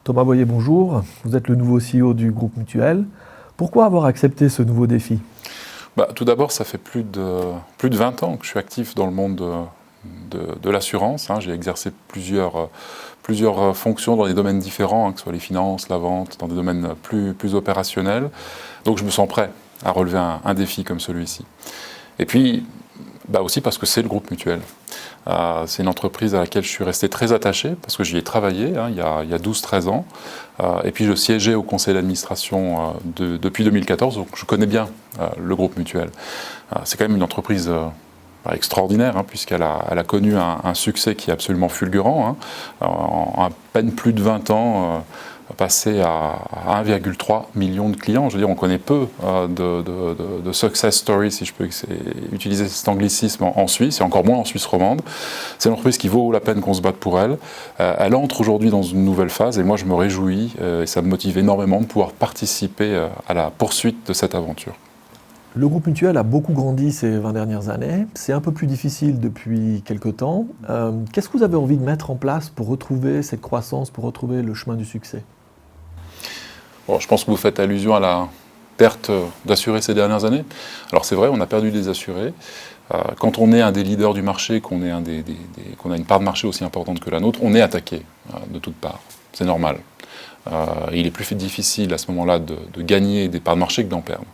Thomas Boyer, bonjour. Vous êtes le nouveau CEO du groupe Mutuel. Pourquoi avoir accepté ce nouveau défi ? Tout d'abord, ça fait plus de 20 ans que je suis actif dans le monde de l'assurance. J'ai exercé plusieurs fonctions dans des domaines différents, que ce soit les finances, la vente, dans des domaines plus opérationnels. Donc je me sens prêt à relever un défi comme celui-ci. Et puis, aussi parce que c'est le groupe Mutuel. C'est une entreprise à laquelle je suis resté très attaché, parce que j'y ai travaillé il y a 12-13 ans. Et puis je siégeais au conseil d'administration depuis 2014, donc je connais bien le groupe Mutuel. C'est quand même une entreprise extraordinaire, puisqu'elle a connu un succès qui est absolument fulgurant. En à peine plus de 20 ans, passer à 1,3 million de clients. Je veux dire, on connaît peu de success stories, si je peux utiliser cet anglicisme en Suisse, et encore moins en Suisse romande. C'est une entreprise qui vaut la peine qu'on se batte pour elle. Elle entre aujourd'hui dans une nouvelle phase, et moi je me réjouis, et ça me motive énormément de pouvoir participer à la poursuite de cette aventure. Le groupe Mutuel a beaucoup grandi ces 20 dernières années. C'est un peu plus difficile depuis quelques temps. Qu'est-ce que vous avez envie de mettre en place pour retrouver cette croissance, pour retrouver le chemin du succès ? Bon, je pense que vous faites allusion à la perte d'assurés ces dernières années. Alors c'est vrai, on a perdu des assurés. Quand on est un des leaders du marché, qu'on a une part de marché aussi importante que la nôtre, on est attaqué de toutes parts. C'est normal. Il est plus difficile à ce moment-là de gagner des parts de marché que d'en perdre.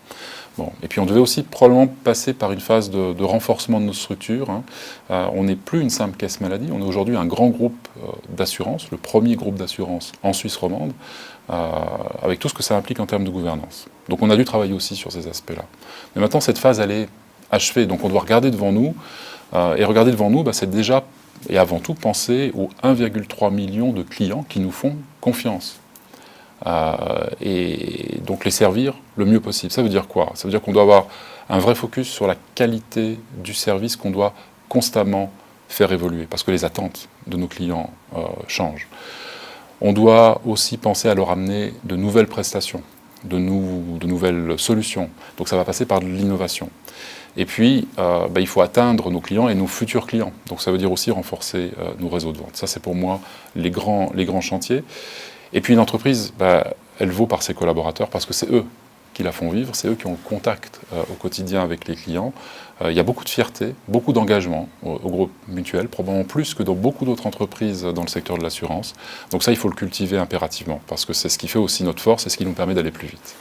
Bon. Et puis on devait aussi probablement passer par une phase de renforcement de nos structures. On n'est plus une simple caisse maladie, on est aujourd'hui un grand groupe d'assurance, le premier groupe d'assurance en Suisse romande, avec tout ce que ça implique en termes de gouvernance. Donc on a dû travailler aussi sur ces aspects-là. Mais maintenant cette phase elle est achevée, donc on doit regarder devant nous, et regarder devant nous, c'est déjà et avant tout penser aux 1,3 million de clients qui nous font confiance. Et donc les servir le mieux possible. Ça veut dire quoi ? Ça veut dire qu'on doit avoir un vrai focus sur la qualité du service qu'on doit constamment faire évoluer, parce que les attentes de nos clients changent. On doit aussi penser à leur amener de nouvelles prestations, de nouvelles solutions. Donc ça va passer par de l'innovation. Et puis, il faut atteindre nos clients et nos futurs clients. Donc ça veut dire aussi renforcer nos réseaux de vente. Ça, c'est pour moi les grands chantiers. Et puis une entreprise, elle vaut par ses collaborateurs parce que c'est eux qui la font vivre, c'est eux qui ont le contact au quotidien avec les clients. Il y a beaucoup de fierté, beaucoup d'engagement au groupe Mutuel, probablement plus que dans beaucoup d'autres entreprises dans le secteur de l'assurance. Donc ça, il faut le cultiver impérativement parce que c'est ce qui fait aussi notre force et ce qui nous permet d'aller plus vite.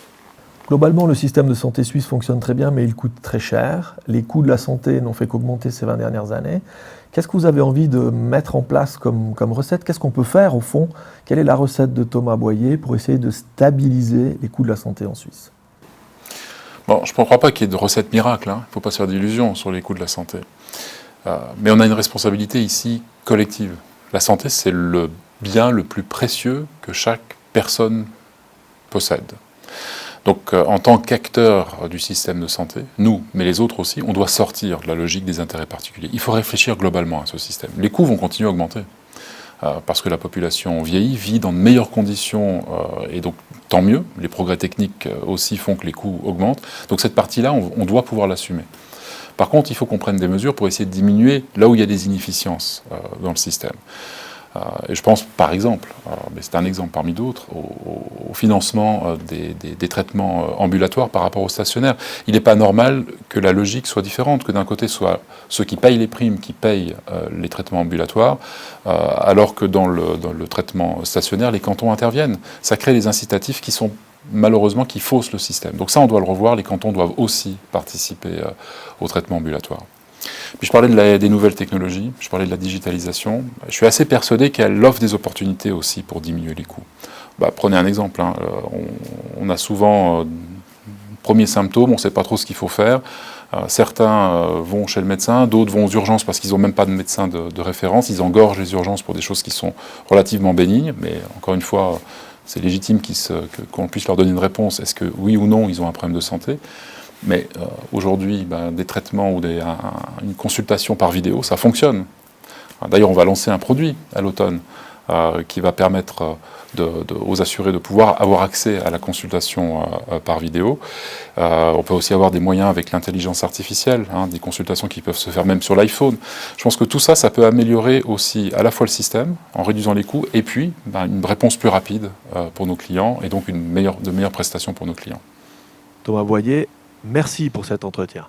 Globalement, le système de santé suisse fonctionne très bien, mais il coûte très cher. Les coûts de la santé n'ont fait qu'augmenter ces 20 dernières années. Qu'est-ce que vous avez envie de mettre en place comme recette ? Qu'est-ce qu'on peut faire au fond ? Quelle est la recette de Thomas Boyer pour essayer de stabiliser les coûts de la santé en Suisse ? Bon, je ne crois pas qu'il y ait de recette miracle. Il ne faut pas se faire d'illusions sur les coûts de la santé. Mais on a une responsabilité ici collective. La santé, c'est le bien le plus précieux que chaque personne possède. Donc, en tant qu'acteur du système de santé, nous, mais les autres aussi, on doit sortir de la logique des intérêts particuliers. Il faut réfléchir globalement à ce système. Les coûts vont continuer à augmenter, parce que la population vieillit, vit dans de meilleures conditions, et donc tant mieux. Les progrès techniques aussi font que les coûts augmentent. Donc cette partie-là, on doit pouvoir l'assumer. Par contre, il faut qu'on prenne des mesures pour essayer de diminuer là où il y a des inefficiences dans le système. Et je pense par exemple, mais c'est un exemple parmi d'autres, au financement des traitements ambulatoires par rapport aux stationnaires. Il n'est pas normal que la logique soit différente, que d'un côté soit ceux qui payent les primes qui payent les traitements ambulatoires, alors que dans le traitement stationnaire, les cantons interviennent. Ça crée des incitatifs qui sont malheureusement qui faussent le système. Donc ça, on doit le revoir, les cantons doivent aussi participer au traitement ambulatoire. Puis je parlais des nouvelles technologies, je parlais de la digitalisation. Je suis assez persuadé qu'elle offre des opportunités aussi pour diminuer les coûts. Prenez un exemple, on a souvent premier symptôme, on ne sait pas trop ce qu'il faut faire. Certains vont chez le médecin, d'autres vont aux urgences parce qu'ils n'ont même pas de médecin de référence. Ils engorgent les urgences pour des choses qui sont relativement bénignes, mais encore une fois, c'est légitime qu'on puisse leur donner une réponse. Est-ce que oui ou non, ils ont un problème de santé ? Mais aujourd'hui, des traitements ou une consultation par vidéo, ça fonctionne. D'ailleurs, on va lancer un produit à l'automne qui va permettre aux assurés de pouvoir avoir accès à la consultation par vidéo. On peut aussi avoir des moyens avec l'intelligence artificielle, des consultations qui peuvent se faire même sur l'iPhone. Je pense que tout ça, ça peut améliorer aussi à la fois le système en réduisant les coûts et puis une réponse plus rapide pour nos clients et donc de meilleures prestations pour nos clients. Thomas Boyer, merci pour cet entretien.